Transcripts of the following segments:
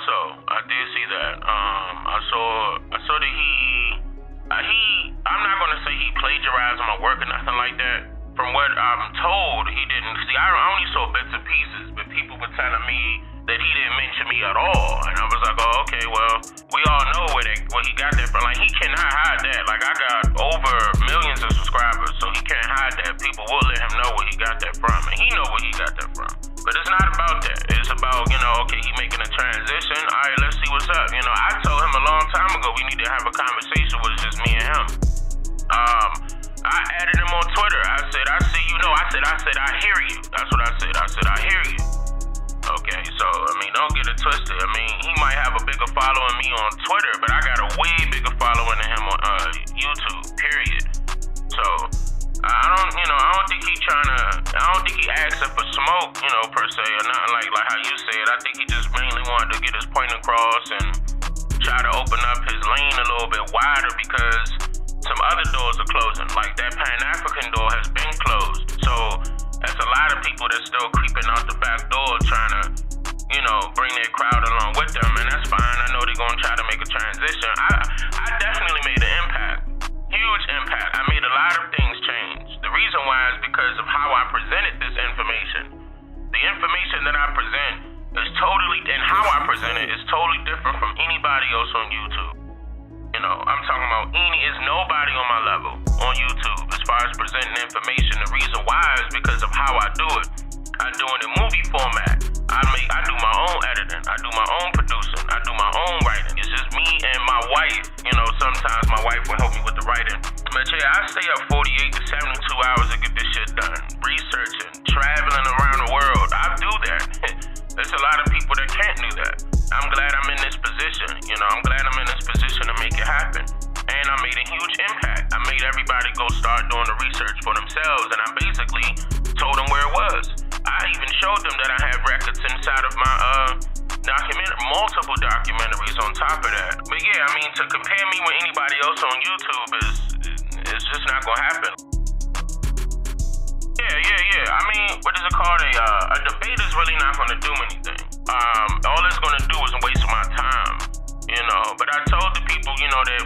so. I did see that. I saw that I'm not gonna say he plagiarized my work or nothing like that. From what I'm told, he didn't. See, I only saw bits and pieces, but people were telling me that he didn't mention me at all. And I was like, oh, okay, well, we all know where he got that from. Like, he cannot hide that. Like, I got over millions of subscribers, so he can't hide that. People will let him know where he got that from, and he know where he got that from. But it's not about that. It's about, okay, he making a transition. All right, let's see what's up. I told him a long time ago we need to have a conversation with just me and him. I added him on Twitter. I said, I see you know. I said, I hear you. That's what I said. I said, I hear you. Okay, so, don't get it twisted. He might have a bigger following me on Twitter, but I got a way bigger following than him on YouTube, period. So, I don't think he asking for smoke, per se, or nothing like how you said. I think he just mainly wanted to get his point across and try to open up his lane a little bit wider because some other doors are closing. Like that Pan-African door has been closed. So that's a lot of people that's still creeping out the back door trying to, bring their crowd along with them. And that's fine. I know they're going to try to make a transition. I definitely made an impact. Huge impact. I made a lot of things change. The reason why is because of how I presented this information. The information that I present is and how I present it is totally different from anybody else on YouTube. I'm talking about is nobody on my level on YouTube as far as presenting information. The reason why is because of how I do it. I do it in movie format. I do my own editing. I do my own producing. I do my own writing. It's just me and my wife. Sometimes my wife will help me with the writing. But yeah, I stay up 48 to 72 hours to get this shit done. Researching, traveling around the world. I do that. There's a lot of people that can't do that. I'm glad I'm in this position. I'm glad I'm in this position to make it happen. And I made a huge impact. I made everybody go start doing the research for themselves, and I basically told them where it was. I even showed them that I have records inside of my multiple documentaries on top of that. But yeah, to compare me with anybody else on YouTube is just not gonna happen. Yeah. What is it called? A debate is really not gonna do anything. All it's gonna do is waste my time, But I told the people, that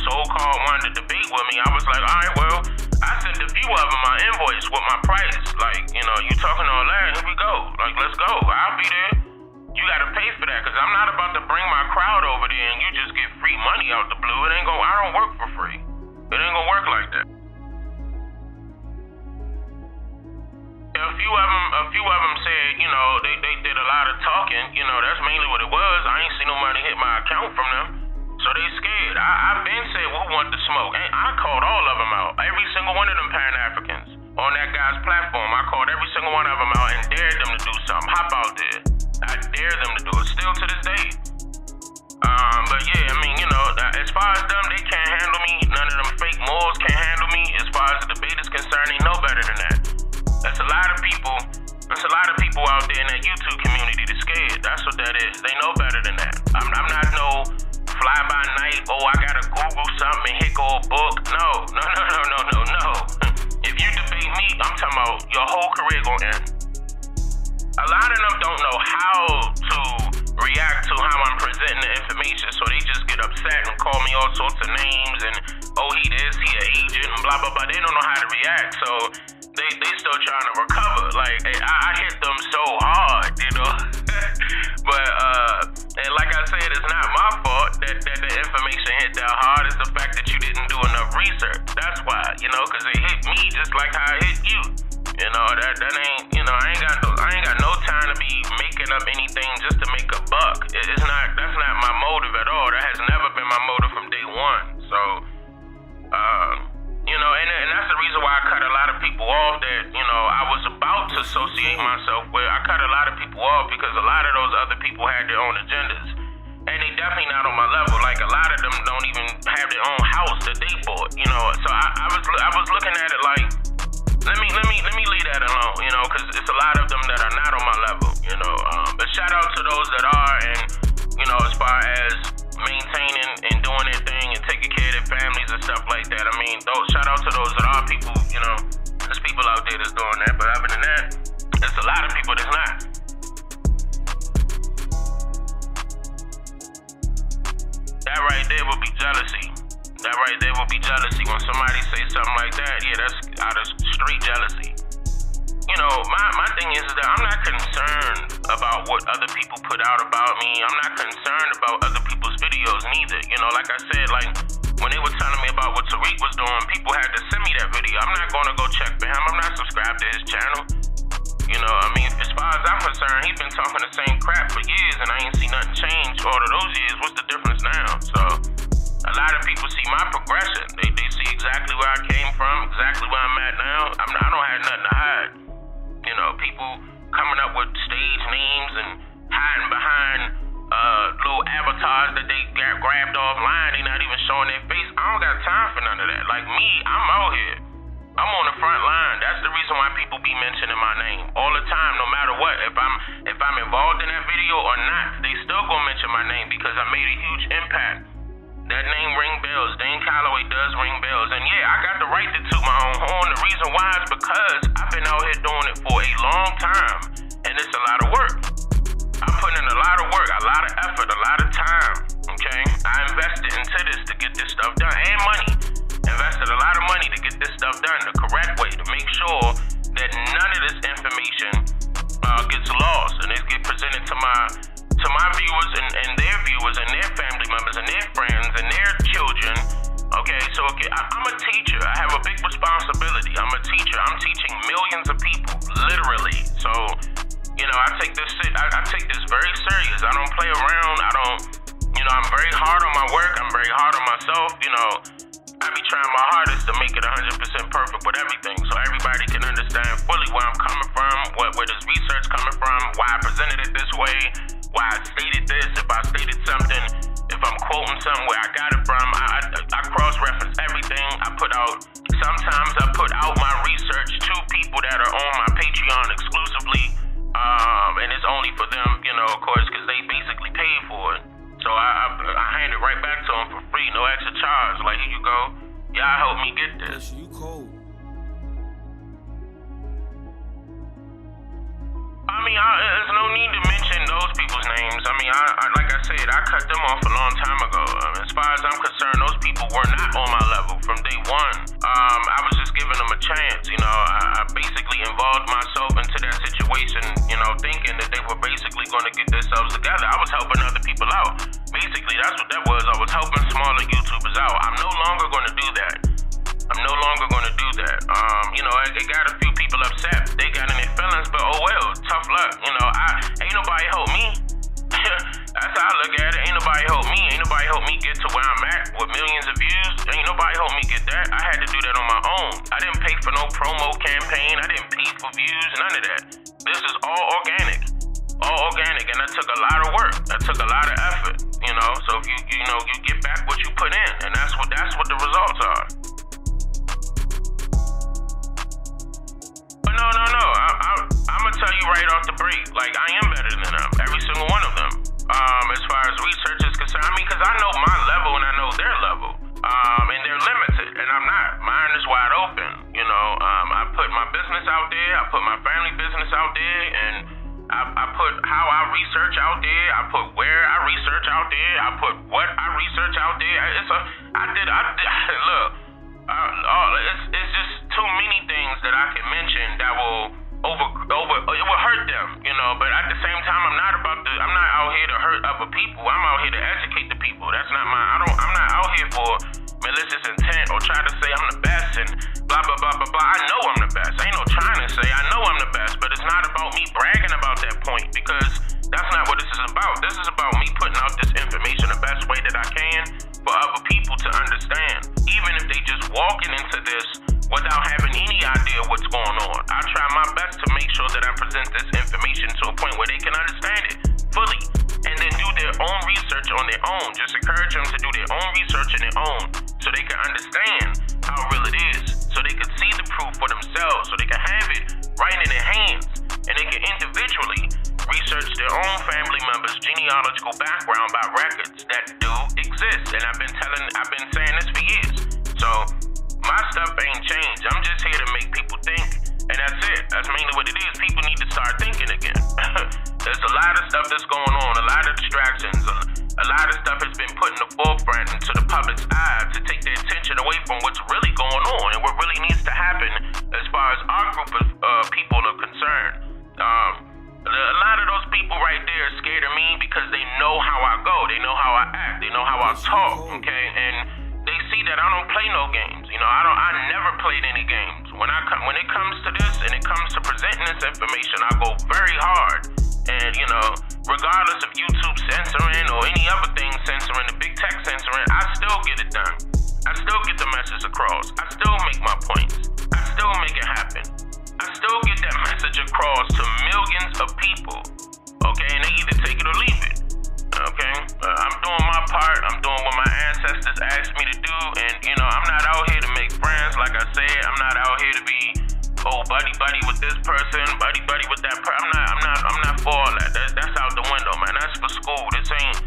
so-called wanted to debate with me. I was like, all right, well, I sent a few of them my invoice with my price. Like, you talking all that, here we go. Like, let's go. I'll be there. You gotta pay for that, because I'm not about to bring my crowd over there and you just get free money out the blue. I don't work for free. It ain't gonna work like that. A few of them said, they did a lot of talking. That's mainly what it was. I ain't seen nobody hit my account from them. So they scared. I've been said, who want the smoke? And I called all of them out. Every single one of them Pan-Africans on that guy's platform. I called every single one of them out and dared them to do something. Hop out there. I dare them to do it. Still to this day. But yeah, as far as them, they can't handle me. None of them fake Moors can't handle me. As far as the debate is concerned, they know better than that. There's a lot of people out there in that YouTube community that's scared. That's what that is. They know better than that. I'm not no fly-by-night, I gotta Google something and hit go a book. No. If you debate me, I'm talking about your whole career gonna end. A lot of them don't know how to react to how I'm presenting the information, so they just get upset and call me all sorts of names and, he this, he an agent, and blah, blah, blah. They don't know how to react, so they still trying to recover. Like, I hit them so hard, But, and like I said, it's not my fault that the information hit that hard. It's the fact that you didn't do enough research. That's why, because it hit me just like how it hit you. That ain't, I ain't got no time to be making up anything just to make a buck. That's not my motive at all. That has never been my motive from day one. So, and that's the reason why I cut a lot of people off that, I was about to associate myself with. I cut a lot of people off because a lot of those other people had their own agendas. And they definitely not on my level. Like, a lot of them don't even have their own house that they bought, So I was looking at it like, let me leave that alone, because it's a lot of them that are not on my level, But shout out to those that are, and, as far as maintaining and doing their thing and taking care of their families and stuff like that. Shout out to those that are people, there's people out there that's doing that. But other than that, there's a lot of people that's not. there would be jealousy. That right there would be jealousy. When somebody say something like that, yeah, that's out of straight jealousy. You know, my thing is that I'm not concerned about what other people put out about me. I'm not concerned about other people's videos neither. You know, like I said, like when they were telling me about what Tariq was doing, people had to send me that video. I'm not going to go check for him. I'm not subscribed to his channel. You know, I mean, as far as I'm concerned, he's been talking the same crap for years, and I ain't seen nothing change all of those years. What's the difference now? So a lot of people see my progression. They see exactly where I came from, exactly where I'm at now. I don't have nothing to hide. You know, people coming up with stage names and hiding behind little avatars that they got grabbed offline. They not even showing their face. I don't got time for none of that. Like me, I'm out here. I'm on the front line. That's the reason why people be mentioning my name all the time, no matter what. If I'm involved in that video or not, they still gonna mention my name because I made a huge impact. That name ring bells. Dane Calloway does ring bells. And yeah, I got the right to toot my own horn. The reason why is because I've been out here doing it for a long time. And it's a lot of work. I'm putting in a lot of work, a lot of effort, a lot of time. Okay? I invested into this to get this stuff done. And money. Invested a lot of money to get this stuff done the correct way, to make sure that none of this information gets lost and it gets presented to my viewers and their viewers and their family members and their friends and their children. Okay, so I'm a teacher. I have a big responsibility. I'm a teacher. I'm teaching millions of people, literally. So, you know, I take this very serious. I don't play around. I'm very hard on my work. I'm very hard on myself. You know, I be trying my hardest to make it 100% perfect with everything, so everybody can understand fully where I'm coming from, where this research coming from, why I presented it this way, why I stated this, if I stated something, if I'm quoting something, where I got it from. I cross-reference everything. Sometimes I put out my research to people that are on my Patreon exclusively, and it's only for them, you know, of course, because they basically paid for it. So I hand it right back to them for free, no extra charge. Like, here you go. Y'all help me get this. You cold. I mean, there's no need to mention those people's names. I mean, like I said, I cut them off a long time ago. As far as I'm concerned, those people were not on my level from day one. I was just giving them a chance. You know, I basically involved myself into that situation, you know, thinking that they were basically going to get themselves together. I was helping other people out. Basically, that's what that was. I was helping smaller YouTubers out. I'm no longer going to do that. You know, it got a few people upset. They got in their feelings, but oh well, tough luck. You know, ain't nobody help me. That's how I look at it. Ain't nobody help me. Ain't nobody help me get to where I'm at with millions of views. Ain't nobody help me get that. I had to do that on my own. I didn't pay for no promo campaign. I didn't pay for views, none of that. This is all organic. And that took a lot of work. That took a lot of effort. You know, so if you get back what you put in, and that's what the results are. But no. I'm gonna tell you right off the break, like, I am better than them, every single one of them. As far as research is concerned, I mean, because I know my level and I know their level. And they're limited, and I'm not. Mine is wide open. You know, I put my business out there. I put my family business out there, and I put how I research out there. I put where I research out there. I put what I research out there. It's just too many things that I can mention that will it will hurt them, you know. But at the same time, I'm not out here to hurt other people. I'm out here to educate the people. That's not I'm not out here for malicious intent or try to say I'm the best and blah blah blah blah blah. I know I'm the best. Ain't no trying to say I know I'm the best, but it's not about me bragging about that point, because that's not what this is about. This is about me putting out this information the best way that I can for other people to understand, even if they just walking into this without having any idea what's going on. I try my best to make sure that I present this information to a point where they can understand it fully and then do their own research on their own. Just encourage them to do their own research on their own so they can understand how real it is, so they can see the proof for themselves, so they can have it right in their hands, and they can individually research their own family members' genealogical background by records that do exist. And I've been saying this for years. So my stuff ain't changed. I'm just here to make people think, and that's it. That's mainly what it is. People need to start thinking again. There's a lot of stuff that's going on, a lot of distractions, a lot of stuff has been put in the forefront forefront and to the public's eye to take their attention away from what's really going on and what really needs to happen as far as our group of people are concerned. A lot of those people right there are scared of me because they know how I go, they know how I act, they know how I talk, okay? And they see that I don't play no games. You know, I never played any games. When it comes to this and it comes to presenting this information, I go very hard. And, you know, regardless of YouTube censoring or any other thing censoring, the big tech censoring, I still get it done. I still get the message across. I still make my points. I still make it happen. I still get that message across to millions of people, okay? And they either take it or leave it, okay? I'm doing my part. I'm doing what my ancestors asked me to do. And, you know, I'm not out here to make friends, like I said. I'm not out here to be, buddy with this person, buddy with that person. I'm not for all that. That's out the window, man. That's for school. This ain't,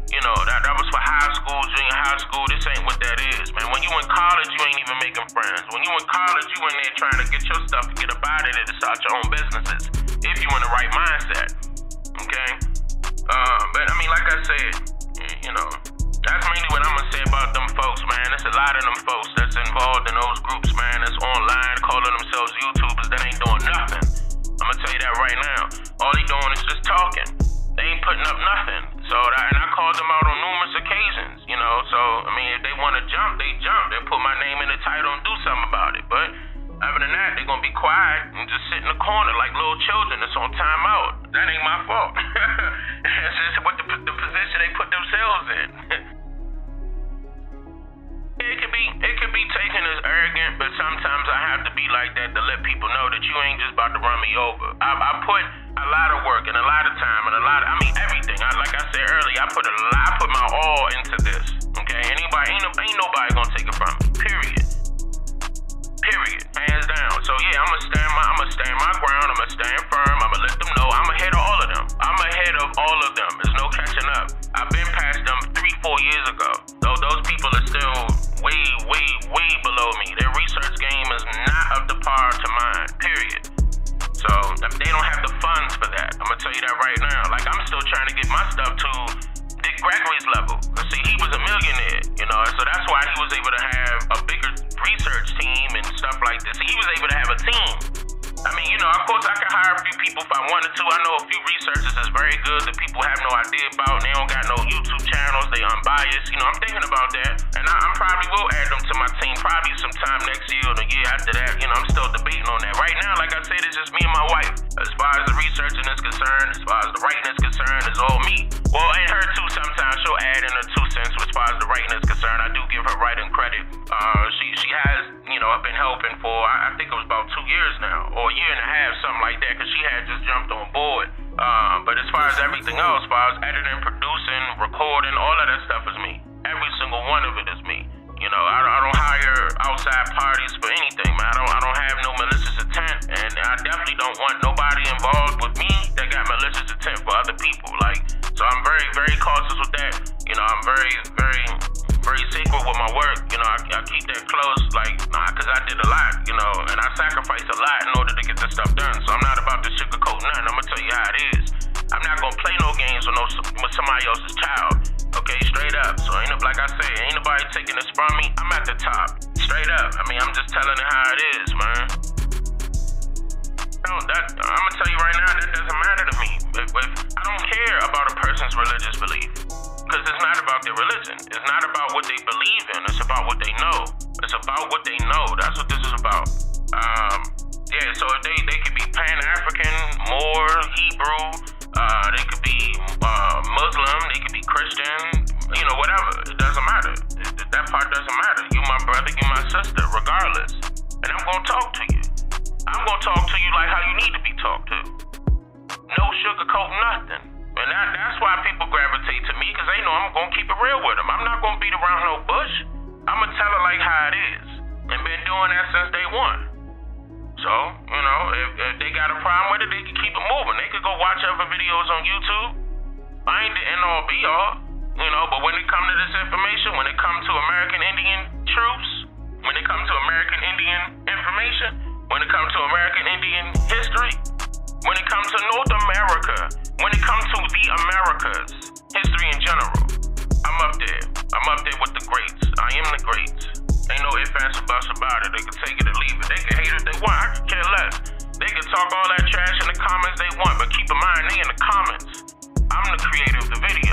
you know, that was for high school, junior high school. This ain't what that is, man. When you in college, you ain't even making friends. When you in college, you in there trying to get your stuff to get up out of it to start your own businesses, if you in the right mindset, okay? But I mean, like I said, you know, that's mainly what I'm gonna say about them folks, man. There's a lot of them folks that's involved in those groups, man, that's online calling themselves YouTubers that ain't doing nothing. I'm gonna tell you that right now. All they doing is just talking. They ain't putting up nothing. And I called them out on numerous occasions, you know. So, I mean, if they want to jump, they jump. They'll put my name in the title and do something about it. But other than that, they're going to be quiet and just sit in the corner like little children that's on timeout. That ain't my fault. It's just what the position they put themselves in. It could be taken as arrogant, but sometimes I have to be like that to let people know that you ain't just about to run me over. I put a lot of work and a lot of time and everything. Like I said earlier, I put my all into this. Okay, ain't nobody gonna take it from me. Period. Hands down. So yeah, I'ma stand my ground. I'ma stand firm. I'ma let them know I'm ahead of all of them. I'm ahead of all of them. There's no catching up. I've been past them 3-4 years ago. Though those people are still way below me. Their research game is not up to par to mine. Period. So they don't have the funds for that. I'm gonna tell you that right now. Like, I'm still trying to get my stuff to Dick Gregory's level. Cause see, he was a millionaire, you know, so that's why he was able to have a bigger research team and stuff like this. He was able to have a team. I mean, you know, of course I could hire a few people if I wanted to. I know a few researchers is very good that people have no idea about. And they don't got no YouTube channels. They unbiased. You know, I'm thinking about that. And I probably will add them to my team probably sometime next year or the year after that. You know, I'm still debating on that. Right now, like I said, it's just me and my wife. As far as the researching is concerned, as far as the writing is concerned, it's all me. Well, and her too, sometimes she'll add in her 2 cents as far as the writing is concerned. I do give her writing credit. She has, you know, been helping for, I think it was about 2 years now, or a year and a half, something like that, because she had just jumped on board. But as far as everything else, as far as editing, producing, recording, all of that stuff is me. Every single one of it is me. You know, I don't hire outside parties for anything, man. I don't have no malicious intent, and I definitely don't want nobody involved with me that got malicious intent for other people. Like, so I'm very, very cautious with that. You know, I'm very, very, very secret with my work. You know, I keep that close, like, because I did a lot, you know, and I sacrificed a lot in order to get this stuff done. So I'm not about to sugarcoat nothing. I'm gonna tell you how it is. I'm not gonna play no games with somebody else's child. Okay, straight up. So like I say, ain't nobody taking this from me. I'm at the top. Straight up. I mean, I'm just telling it how it is, man. I'm gonna tell you right now, that doesn't matter to me. I don't care about a person's religious belief. Because it's not about their religion. It's not about what they believe in. It's about what they know. It's about what they know. That's what this is about. Yeah, so they could be Pan-African, Moor, Hebrew, they could be Muslim, they could be Christian, you know, whatever. It doesn't matter. That part doesn't matter. You my brother, you my sister, regardless. And I'm gonna talk to you. I'm gonna talk to you like how you need to be talked to. No sugarcoat nothing. And that's why people gravitate to me, because they know I'm gonna keep it real with them. I'm not gonna beat around no bush. I'm gonna tell it like how it is. And been doing that since day one. So, you know, if they got a problem with it, they can keep it moving. They could go watch other videos on YouTube. I ain't the end all be all, you know, but when it comes to this information, when it comes to American Indian truths, when it comes to American Indian information, when it comes to American Indian history, when it comes to North America, when it comes to the Americas, history in general, I'm up there. I'm up there with the greats. I am the greats. Ain't no ifs, ands, or buts about it. They can take it or leave it. They can hate it if they want. I could care less. They can talk all that trash in the comments they want, but keep in mind, they in the comments. I'm the creator of the video.